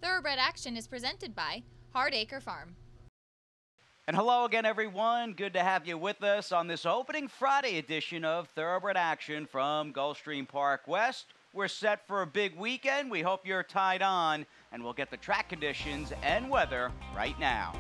Thoroughbred Action is presented by Hardacre Farm. And hello again, everyone. Good to have you with us on this opening Friday edition of Thoroughbred Action from Gulfstream Park West. We're set for a big weekend. We hope you're tied on, and we'll get the track conditions and weather right now.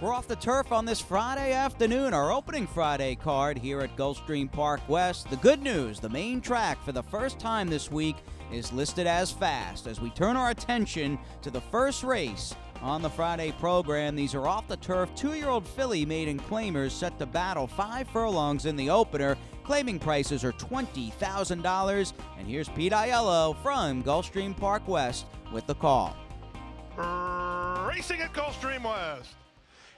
We're off the turf on this Friday afternoon, our opening Friday card here at Gulfstream Park West. The good news, the main track for the first time this week is listed as fast as we turn our attention to the first race on the Friday program. These are off the turf 2-year-old filly maiden claimers set to battle 5 furlongs in the opener. Claiming prices are $20,000. And here's Pete Aiello from Gulfstream Park West with the call. Racing at Gulfstream West.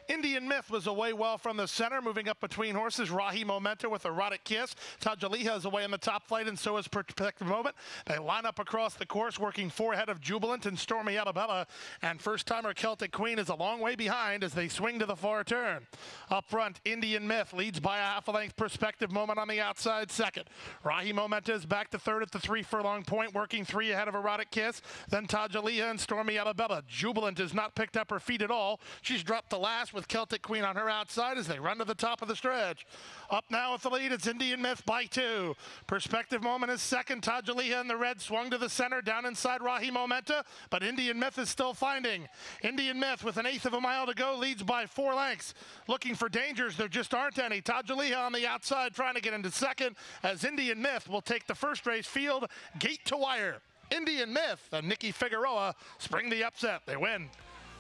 Indian Myth was away well from the center, moving up between horses. Rahi Momento with Erotic Kiss. Tajaliha is away in the top flight, and so is Protective Moment. They line up across the course, working 4 ahead of Jubilant and Stormy Alabama. And first-timer Celtic Queen is a long way behind as they swing to the far turn. Up front, Indian Myth leads by a half-a-length. Protective Moment on the outside second. Rahi Momento is back to third at the 3-furlong point, working 3 ahead of Erotic Kiss. Then Tajaliha and Stormy Alabama. Jubilant has not picked up her feet at all. She's dropped to last with Celtic Queen on her outside as they run to the top of the stretch. Up now with the lead, it's Indian Myth by 2. Perspective Moment is second. Tajaliha in the red swung to the center, down inside Rahi Momenta, but Indian Myth is still finding. Indian Myth with 1/8 of a mile to go leads by 4 lengths. Looking for dangers, there just aren't any. Tajaliha on the outside trying to get into second as Indian Myth will take the first race field gate to wire. Indian Myth and Nikki Figueroa spring the upset. They win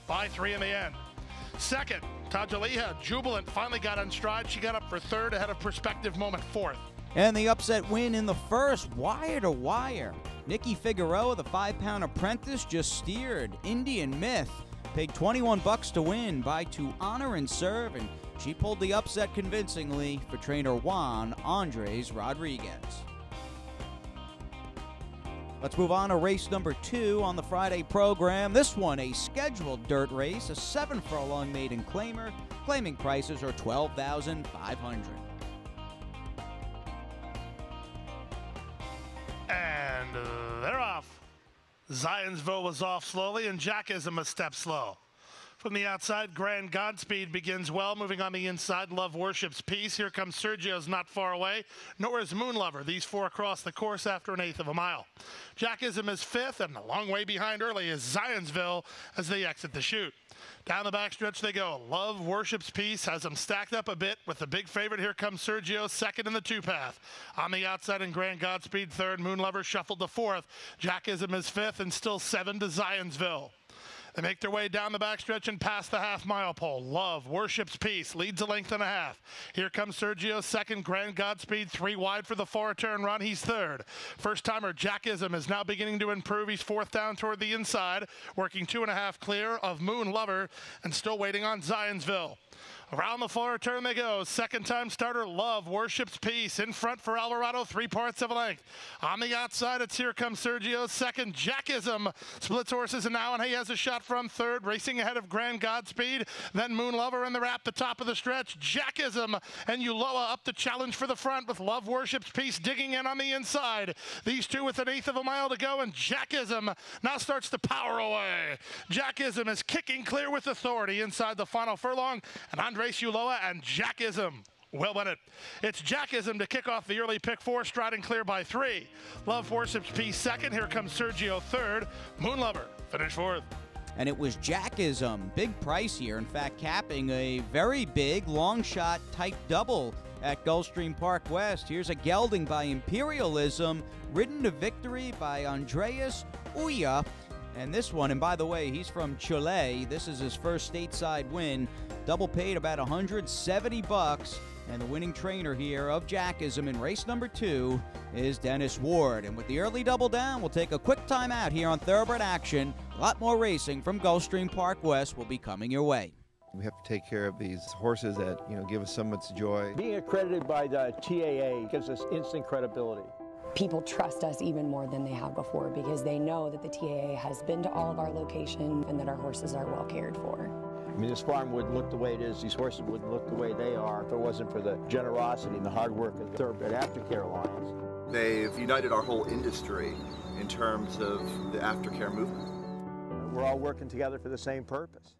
by 3 in the end. Second, Tajaliha, Jubilant, finally got on stride. She got up for third ahead of Perspective Moment fourth. And the upset win in the first, wire to wire. Nikki Figueroa, the 5-pound apprentice, just steered Indian Myth. Paid $21 to win by To Honor and Serve, and she pulled the upset convincingly for trainer Juan Andres Rodriguez. Let's move on to race number 2 on the Friday program. This one, a scheduled dirt race, a 7-furlong maiden claimer. Claiming prices are $12,500. And they're off. Zionsville was off slowly, and Jackism a step slow. From the outside, Grand Godspeed begins well, moving on the inside. Love Worships Peace. Here comes Sergio's not far away, nor is Moon Lover. These 4 across the course after 1/8 of a mile. Jackism is 5th, and a long way behind early is Zionsville as they exit the chute. Down the backstretch they go. Love Worships Peace has them stacked up a bit with the big favorite. Here comes Sergio, second in the 2-path. On the outside in Grand Godspeed, third. Moon Lover shuffled to 4th. Jackism is 5th, and still 7 to Zionsville. They make their way down the backstretch and past the half-mile pole. Love Worships Peace leads a length and a half. Here comes Sergio, second. Grand Godspeed, 3 wide for the far turn run. He's third. First-timer Jackism is now beginning to improve. He's 4th down toward the inside, working 2.5 clear of Moon Lover and still waiting on Zionsville. Around the far turn they go. Second-time starter Love Worships Peace in front for Alvarado, 3 parts of a length. On the outside, it's Here Comes Sergio. Second, Jackism splits horses, and now he has a shot from third, racing ahead of Grand Godspeed. Then Moon Lover in the wrap, the top of the stretch. Jackism and Uloa up to challenge for the front with Love Worships Peace digging in on the inside. These 2 with 1/8 of a mile to go, and Jackism now starts to power away. Jackism is kicking clear with authority inside the final furlong, and Andres Uloa and Jackism will win it. It's Jackism to kick off the early pick 4, striding clear by 3. Love Worships Peace second. Here comes Sergio third. Moon Lover finish 4th. And it was Jackism, big price here. In fact, capping a very big long shot type double at Gulfstream Park West. Here's a gelding by Imperialism, ridden to victory by Andreas Uya. And this one, and by the way, he's from Chile. This is his first stateside win. Double paid about $170. And the winning trainer here of Jackism in race number 2 is Dennis Ward. And with the early double down, we'll take a quick time out here on Thoroughbred Action. A lot more racing from Gulfstream Park West will be coming your way. We have to take care of these horses that, give us so much joy. Being accredited by the TAA gives us instant credibility. People trust us even more than they have before because they know that the TAA has been to all of our locations and that our horses are well cared for. I mean, this farm wouldn't look the way it is, these horses wouldn't look the way they are if it wasn't for the generosity and the hard work of the Thoroughbred Aftercare Alliance. They've united our whole industry in terms of the aftercare movement. we're all working together for the same purpose.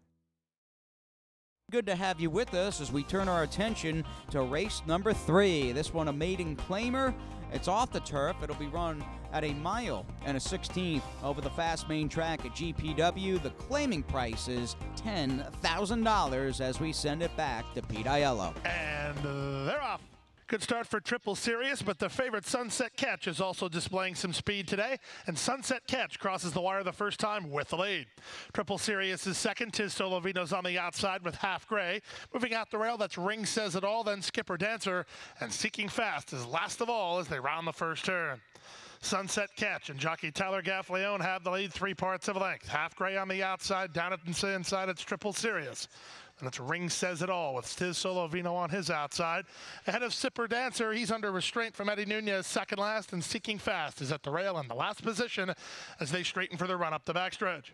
Good to have you with us as we turn our attention to race number 3. This one a maiden claimer. It's off the turf. It'll be run at 1 mile and 1/16 over the fast main track at GPW. The claiming price is $10,000 as we send it back to Pete Aiello. And they're off. Good start for Triple Sirius, but the favorite Sunset Catch is also displaying some speed today, and Sunset Catch crosses the wire the first time with the lead. Triple Sirius is second. Tiz Solovino's on the outside with Half Gray. Moving out the rail, that's Ring Says It All, then Skipper Dancer, and Seeking Fast is last of all as they round the first turn. Sunset Catch and jockey Tyler Gaffleone have the lead 3 parts of a length. Half Gray on the outside, down at the inside it's Triple Sirius. And it's Ring Says It All with Tiz Solovino on his outside. Ahead of Skipper Dancer, he's under restraint from Eddie Nunez, second last, and Seeking Fast is at the rail in the last position as they straighten for the run up the backstretch.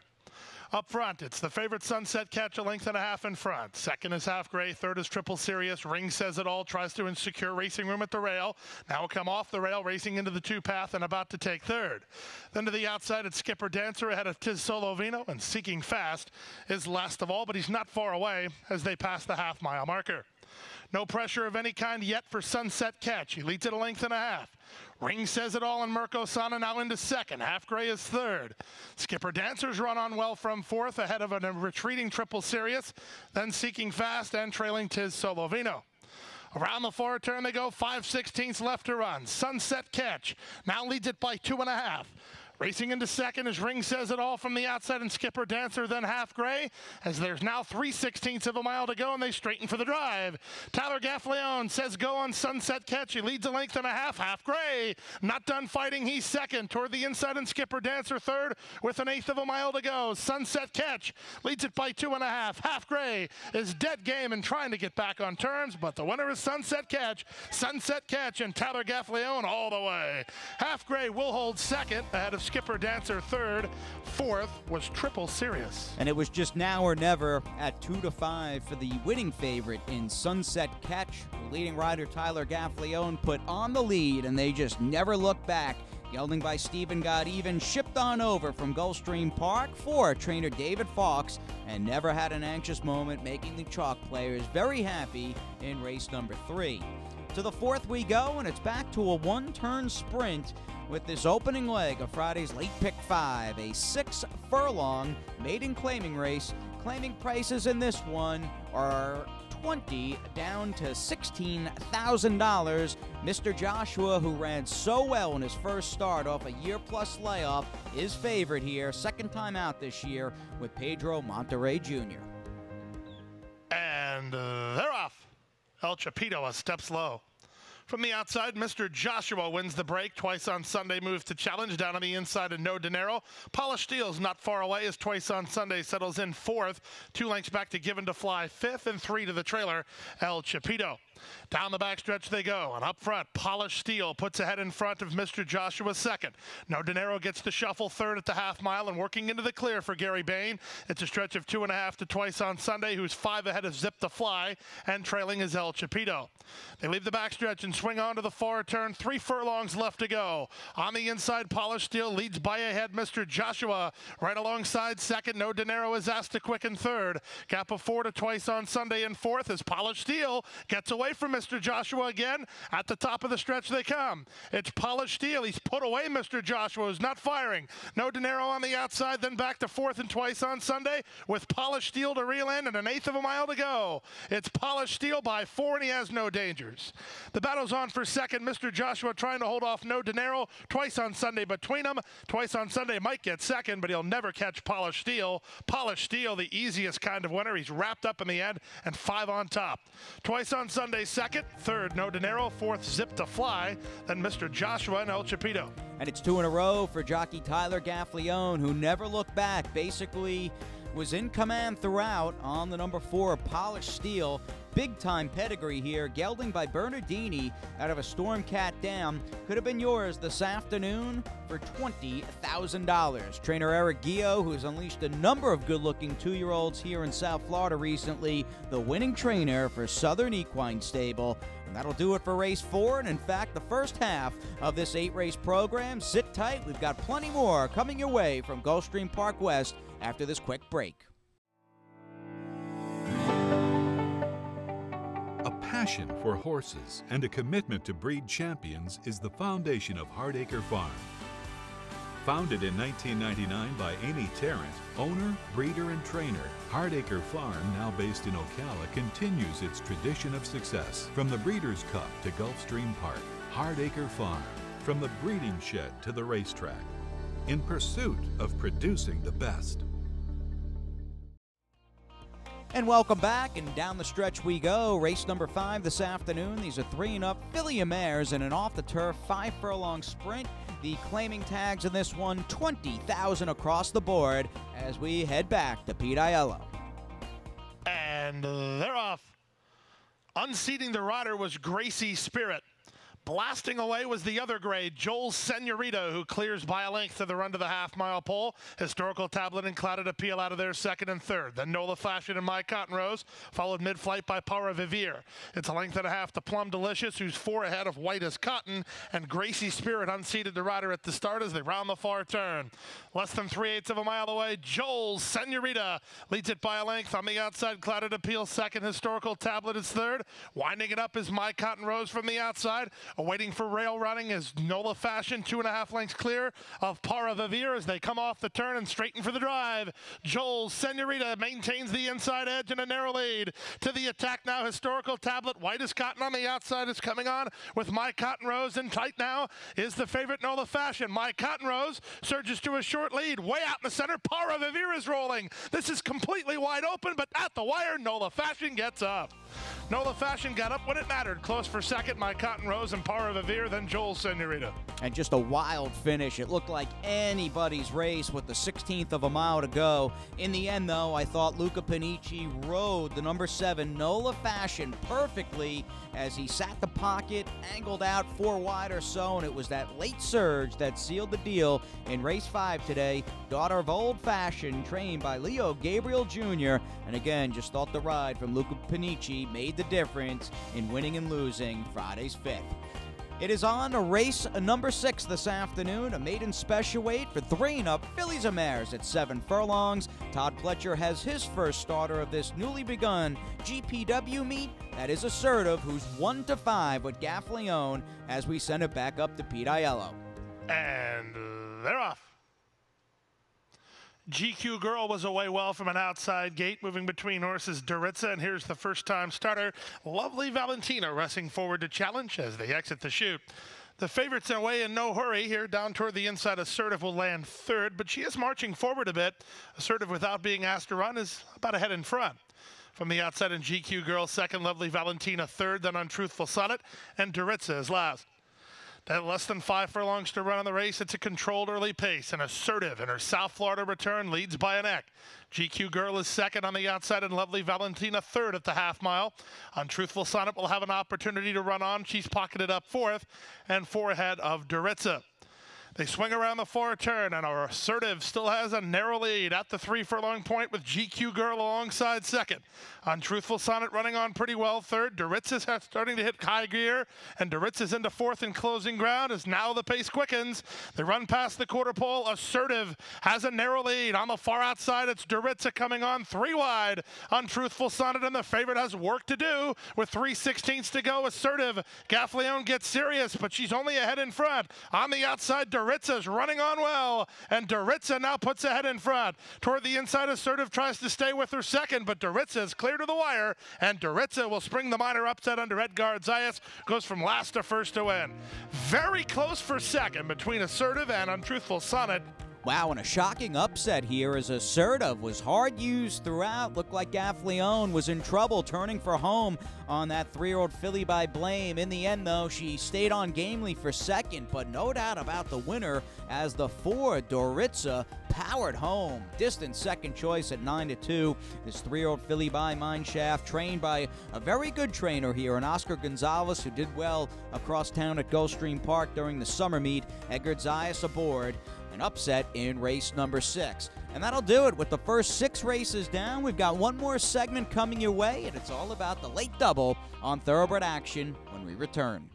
Up front, it's the favorite Sunset Catch, 1.5 lengths in front. Second is Half Gray. Third is Triple Sirius. Ring Says It All tries to secure racing room at the rail. Now will come off the rail, racing into the 2-path and about to take third. Then to the outside, it's Skipper Dancer ahead of Tiz Solovino, and Seeking Fast is last of all, but he's not far away as they pass the half-mile marker. No pressure of any kind yet for Sunset Catch. He leads at 1.5 lengths. Ring Says It All and Mirko Sana now into second. Half Gray is third. Skipper Dancer's run on well from fourth ahead of a retreating Triple Sirius, then Seeking Fast and trailing Tiz Solovino. Around the far turn they go, 5/16 left to run. Sunset Catch now leads it by 2.5. Racing into second is Ring Says It All from the outside and Skipper Dancer, then Half Gray, as there's now 3/16 of a mile to go and they straighten for the drive. Tyler Gaffleone says go on Sunset Catch. He leads 1.5 lengths. Half Gray not done fighting. He's second toward the inside and Skipper Dancer third with 1/8 of a mile to go. Sunset Catch leads it by 2.5. Half Gray is dead game and trying to get back on terms, but the winner is Sunset Catch. Sunset Catch and Tyler Gaffleone all the way. Half Gray will hold second ahead of Skipper Dancer third. Fourth was Triple Sirius. And it was just now or never at 2-5 for the winning favorite in Sunset Catch. The leading rider Tyler Gaffleone put on the lead, and they just never looked back. Gelding by Stephen got even, shipped on over from Gulfstream Park for trainer David Fox, and never had an anxious moment, making the chalk players very happy in race number 3. To the 4th we go, and it's back to a one-turn sprint with this opening leg of Friday's Late Pick 5, a 6-furlong maiden claiming race. Claiming prices in this one are $20 down to $16,000. Mr. Joshua, who ran so well in his first start off a year-plus layoff, is favored here, second time out this year with Pedro Monterrey Jr. And they're off. El Chapito a step slow. From the outside, Mr. Joshua wins the break. Twice on Sunday moves to challenge down on the inside of No Dinero. Polished Steel's not far away as Twice on Sunday settles in fourth. 2 lengths back to Given to Fly fifth, and 3 to the trailer, El Chapito. Down the backstretch they go, and up front, Polished Steel puts ahead in front of Mr. Joshua second. No Dinero gets the shuffle third at the half mile and working into the clear for Gary Bain. It's a stretch of 2.5 to Twice on Sunday, who's 5 ahead of Zip to Fly, and trailing is El Chapito. They leave the backstretch and swing on to the far turn. 3 furlongs left to go. On the inside, Polished Steel leads by ahead Mr. Joshua. Right alongside second, No Dinero is asked to quicken third. Gap of 4 to Twice on Sunday in fourth as Polished Steel gets away from Mr. Joshua again. At the top of the stretch they come. It's Polished Steel. He's put away Mr. Joshua, who's not firing. No Dinero on the outside, then back to fourth and Twice on Sunday with Polished Steel to reel in and 1/8 of a mile to go. It's Polished Steel by 4, and he has no dangers. The battle's on for second. Mr. Joshua trying to hold off No Dinero. Twice on Sunday between them. Twice on Sunday might get second, but he'll never catch Polished Steel. Polished Steel, the easiest kind of winner. He's wrapped up in the end and 5 on top. Twice on Sunday second. Third, No Dinero. Fourth, Zip to Fly. Then Mr. Joshua and El Chapito. And it's 2 in a row for jockey Tyler Gaffleone, who never looked back. Basically was in command throughout on the number 4, Polished Steel. Big-time pedigree here, gelding by Bernardini out of a Stormcat Dam. Could have been yours this afternoon for $20,000. Trainer Eric Gio, who's unleashed a number of good-looking 2-year-olds here in South Florida recently, the winning trainer for Southern Equine Stable. And that'll do it for race 4, and in fact, the first half of this 8-race program. Sit tight, we've got plenty more coming your way from Gulfstream Park West after this quick break. A passion for horses and a commitment to breed champions is the foundation of Hardacre Farm. Founded in 1999 by Amy Tarrant, owner, breeder, and trainer, Hardacre Farm, now based in Ocala, continues its tradition of success. From the Breeders' Cup to Gulfstream Park, Hardacre Farm, from the breeding shed to the racetrack, in pursuit of producing the best. And welcome back, and down the stretch we go. Race number 5 this afternoon. These are 3-up filly mares in an off-the-turf 5-furlong sprint. The claiming tags in this one, 20,000 across the board as we head back to Pete Aiello. And they're off. Unseating the rider was Gracie Spirit. Blasting away was the other grade, Joel Senorita, who clears by a length to the run to the half-mile pole. Historical Tablet and Clouded Appeal out of there second and third. Then Nola Fashion and My Cotton Rose, followed mid-flight by Para Vivir. It's a length and a half to Plum Delicious, who's 4 ahead of White as Cotton, and Gracie Spirit unseated the rider at the start as they round the far turn. Less than 3/8 of a mile away, Joel Senorita leads it by a length. On the outside, Clouded Appeal second, Historical Tablet is third. Winding it up is My Cotton Rose from the outside. Awaiting for rail running is Nola Fashion, 2.5 lengths clear of Para Vivir as they come off the turn and straighten for the drive. Joel Senorita maintains the inside edge in a narrow lead. To the attack now, Historical Tablet. White as Cotton on the outside is coming on with My Cotton Rose, and tight now is the favorite Nola Fashion. My Cotton Rose surges to a short lead. Way out in the center, Para Vivir is rolling. This is completely wide open, but at the wire, Nola Fashion gets up. Nola Fashion got up when it mattered. Close for second, My Cotton Rose and Para Vivir, then Joel Senorita. And just a wild finish. It looked like anybody's race with the 16th of a mile to go. In the end, though, I thought Luca Panici rode the number 7, Nola Fashion, perfectly as he sat the pocket, angled out 4 wide or so, and it was that late surge that sealed the deal in race 5 today. Daughter of Old Fashion, trained by Leo Gabriel Jr., and again, just thought the ride from Luca Panici made the difference in winning and losing Friday's 5th. It is on to race number 6 this afternoon, a maiden special weight for 3-up fillies and mares at 7 furlongs. Todd Pletcher has his first starter of this newly begun GPW meet. That is Assertive, who's 1-5 with Gaffleone as we send it back up to Pete Aiello. And they're off. GQ Girl was away well from an outside gate, moving between horses Doritza, and here's the first-time starter, Lovely Valentina, racing forward to challenge as they exit the chute. The favorite's away in no hurry here. Down toward the inside, Assertive will land third, but she is marching forward a bit. Assertive, without being asked to run, is about ahead in front. From the outside in GQ Girl, second, Lovely Valentina third, then Untruthful Sonnet, and Doritza is last. At less than 5 furlongs to run on the race, it's a controlled early pace, and Assertive in her South Florida return leads by a neck. GQ Girl is second on the outside, and Lovely Valentina third at the half mile. Untruthful Sonnet will have an opportunity to run on. She's pocketed up fourth, and 4 ahead of Doritza. They swing around the far turn, and our Assertive still has a narrow lead at the 3 furlong point with GQ Girl alongside second. Untruthful Sonnet running on pretty well third. Doritza's starting to hit high gear, and Doritza's into fourth in closing ground as now the pace quickens. They run past the quarter pole. Assertive has a narrow lead. On the far outside, it's Doritza coming on 3 wide. Untruthful Sonnet, and the favorite has work to do with 3/16 to go. Assertive, Gaffleone gets serious, but she's only ahead in front. On the outside, Doritza's running on well, and Doritza now puts ahead in front. Toward the inside, Assertive tries to stay with her second, but Doritza is clear to the wire, and Doritza will spring the minor upset under Edgar Zayas, goes from last to first to win. Very close for second between Assertive and Untruthful Sonnet. Wow, and a shocking upset here as Assertive was hard used throughout. Looked like Gaffleone was in trouble turning for home on that 3-year-old filly by Blame. In the end, though, she stayed on gamely for second, but no doubt about the winner as the 4, Doritza, powered home. Distant second choice at 9-2. This 3-year-old filly by Mineshaft, trained by a very good trainer here, and Oscar Gonzalez, who did well across town at Gulfstream Park during the summer meet. Edgar Zayas aboard. An upset in race number 6. And that'll do it with the first 6 races down. We've got one more segment coming your way, and it's all about the late double on Thoroughbred Action when we return.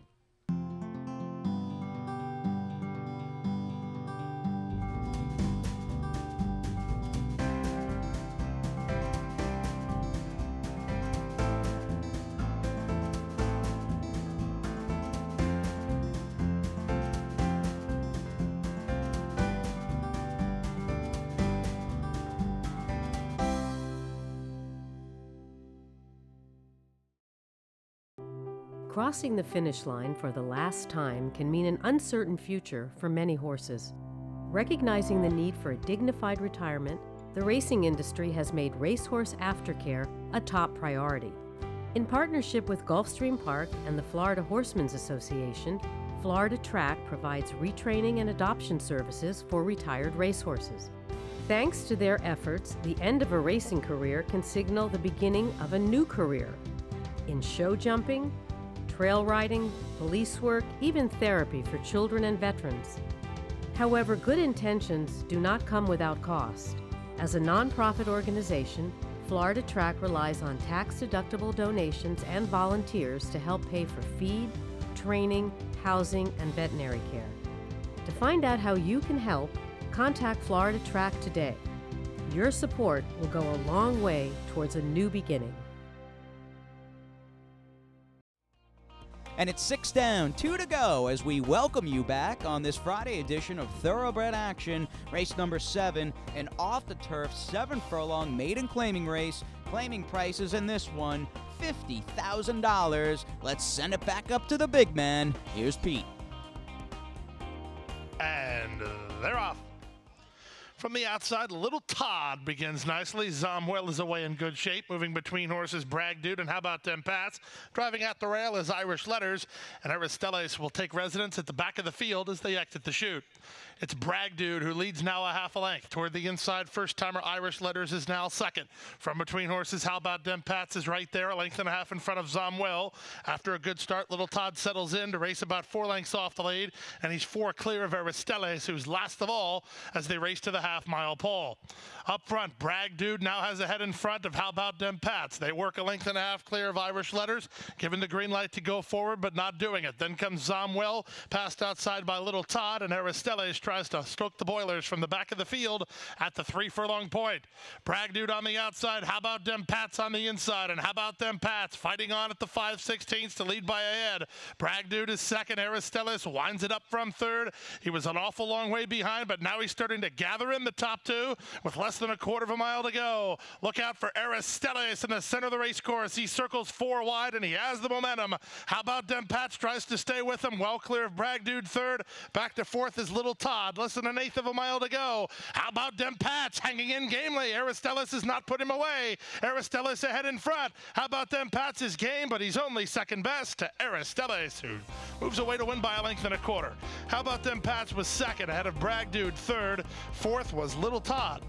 Crossing the finish line for the last time can mean an uncertain future for many horses. Recognizing the need for a dignified retirement, the racing industry has made racehorse aftercare a top priority. In partnership with Gulfstream Park and the Florida Horsemen's Association, Florida Track provides retraining and adoption services for retired racehorses. Thanks to their efforts, the end of a racing career can signal the beginning of a new career. In show jumping, trail riding, police work, even therapy for children and veterans. However, good intentions do not come without cost. As a nonprofit organization, Florida Track relies on tax-deductible donations and volunteers to help pay for feed, training, housing, and veterinary care. To find out how you can help, contact Florida Track today. Your support will go a long way towards a new beginning. And it's 6 down, 2 to go as we welcome you back on this Friday edition of Thoroughbred Action, race number 7, an off-the-turf 7-furlong maiden claiming race. Claiming prices in this one, $50,000. Let's send it back up to the big man. Here's Pete. And they're off. From the outside, Little Todd begins nicely. Zomwell is away in good shape, moving between horses Bragg Dude and How About Them Pats. Driving at the rail is Irish Letters, and Aristeles will take residence at the back of the field as they exit the chute. It's Bragg Dude who leads now a half a length. Toward the inside, first-timer Irish Letters is now second. From between horses, How About Them Pats is right there, a length and a half in front of Zomwell. After a good start, Little Todd settles in to race about 4 lengths off the lead, and he's 4 clear of Aristeles, who's last of all as they race to the half-mile pole. Up front, Bragg Dude now has a head in front of How About Them Pats. They work a length and a half clear of Irish Letters, given the green light to go forward, but not doing it. Then comes Zomwell, passed outside by Little Todd, and Aristeles tries to stroke the boilers from the back of the field at the 3-furlong point. Bragg Dude on the outside, How About Them Pats on the inside, and How About Them Pats fighting on at the 5/16 to lead by a head. Bragg Dude is second. Aristeles winds it up from third. He was an awful long way behind, but now he's starting to gather in the top 2 with less than a quarter of a mile to go. Look out for Aristeles in the center of the race course. He circles 4 wide, and he has the momentum. How About Them Pats tries to stay with him, well clear of Bragg Dude third. Back to fourth is Little Todd. Less than 1/8 of a mile to go. How About Them Pats hanging in gamely. Aristeles has not put him away. Aristeles ahead in front. How About Them Pats is game, but he's only second best to Aristeles, who moves away to win by a length and a quarter. How About Them Pats was second, ahead of Bragg Dude third. Fourth was Little Todd.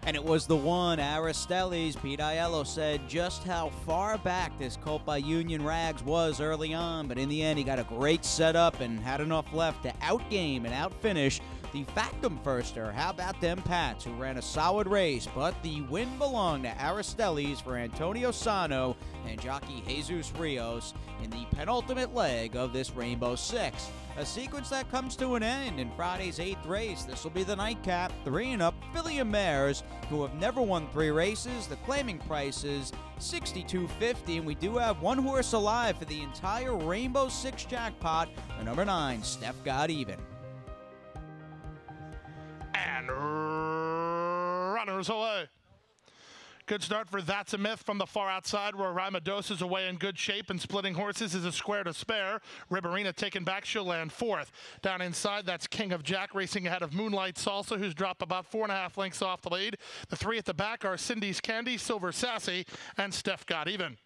And it was the one, Aristeles. Pete Aiello said just how far back this colt by Union Rags was early on, but in the end he got a great setup and had enough left to outgame and outfinish the Factum firster, How About Them Pats, who ran a solid race, but the win belonged to Aristeles for Antonio Sano and jockey Jesus Rios in the penultimate leg of this Rainbow Six. A sequence that comes to an end in Friday's 8th race. This will be the nightcap. 3 and up, Filly and Mares, who have never won 3 races. The claiming price is $62.50, and we do have 1 horse alive for the entire Rainbow Six jackpot. The number 9, Steph Got Even. And runners away. Good start for That's a Myth from the far outside, where Raimados is away in good shape, and Splitting Horses is a square to spare. Riberina taken back, she'll land 4th. Down inside, that's King of Jack racing ahead of Moonlight Salsa, who's dropped about 4.5 lengths off the lead. The 3 at the back are Cindy's Candy, Silver Sassy, and Steph Got Even.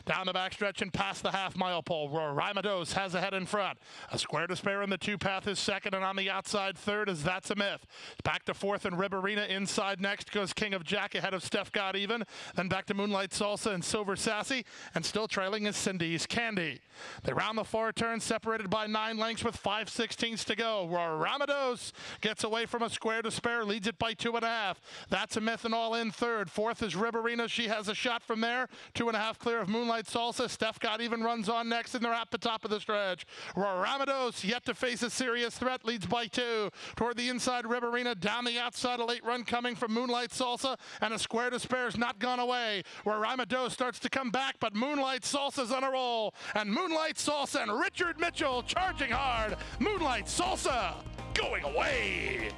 Down the backstretch and past the half-mile pole, where Raimados has a head in front. A square to spare in the 2 path is second, and on the outside third is That's a Myth. Back to 4th and Riberina. Inside next goes King of Jack ahead of Steph Got Even. Then back to Moonlight Salsa and Silver Sassy, and still trailing is Cindy's Candy. They round the far turn, separated by 9 lengths with 5/16 to go. Ramados gets away from a square to spare, leads it by 2.5. That's a Myth and all in third. 4th is Riberina. She has a shot from there. 2.5 clear of Moonlight Salsa. Steph Got Even runs on next, and they're at the top of the stretch. Ramados yet to face a serious threat, leads by 2. Toward the inside, Riberina. Down the outside, a late run coming from Moonlight Salsa, and a square to spare is not gone away, where Raimados starts to come back, but Moonlight Salsa's on a roll, and Moonlight Salsa and Richard Mitchell charging hard. Moonlight Salsa going away.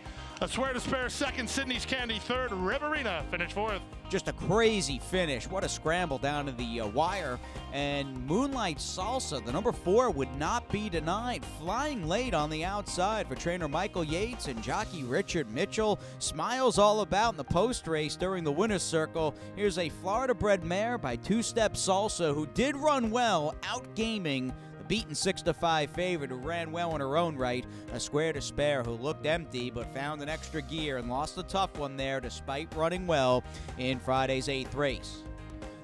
A Swear to Spare second, Sydney's Candy third, Riverina finished fourth. Just a crazy finish. What a scramble down to the wire. And Moonlight Salsa, the number 4, would not be denied. Flying late on the outside for trainer Michael Yates and jockey Richard Mitchell. Smiles all about in the post race during the winner's circle. Here's a Florida-bred mare by Two Step Salsa who did run well, outgaming beaten 6-5 favorite who ran well in her own right. A Square to Spare who looked empty but found an extra gear and lost a tough one there despite running well in Friday's 8th race.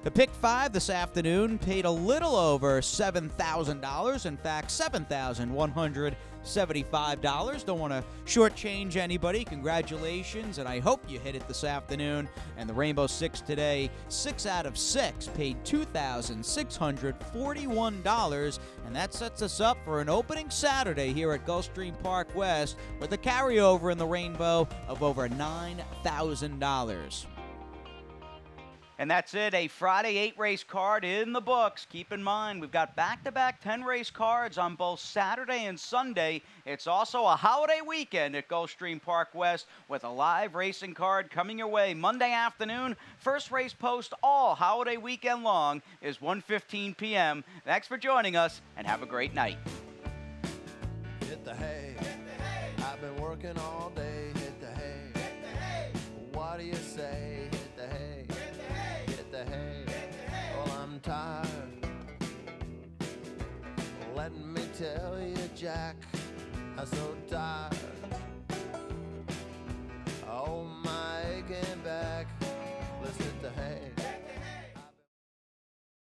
The pick 5 this afternoon paid a little over $7,000. In fact, $7,175. Don't want to shortchange anybody. Congratulations, and I hope you hit it this afternoon. And the Rainbow Six today, 6 out of 6 paid $2,641, and that sets us up for an opening Saturday here at Gulfstream Park West with a carryover in the Rainbow of over $9,000. And that's it, a Friday 8-race card in the books. Keep in mind, we've got back-to-back 10-race cards on both Saturday and Sunday. It's also a holiday weekend at Gulfstream Park West with a live racing card coming your way Monday afternoon. First race post all holiday weekend long is 1:15 p.m. Thanks for joining us, and have a great night. Hit the hay. I've been working all day. Hit the hay. What do you say? Hit the hay. Hey, well, I'm tired. Let me tell you, Jack, I'm so tired.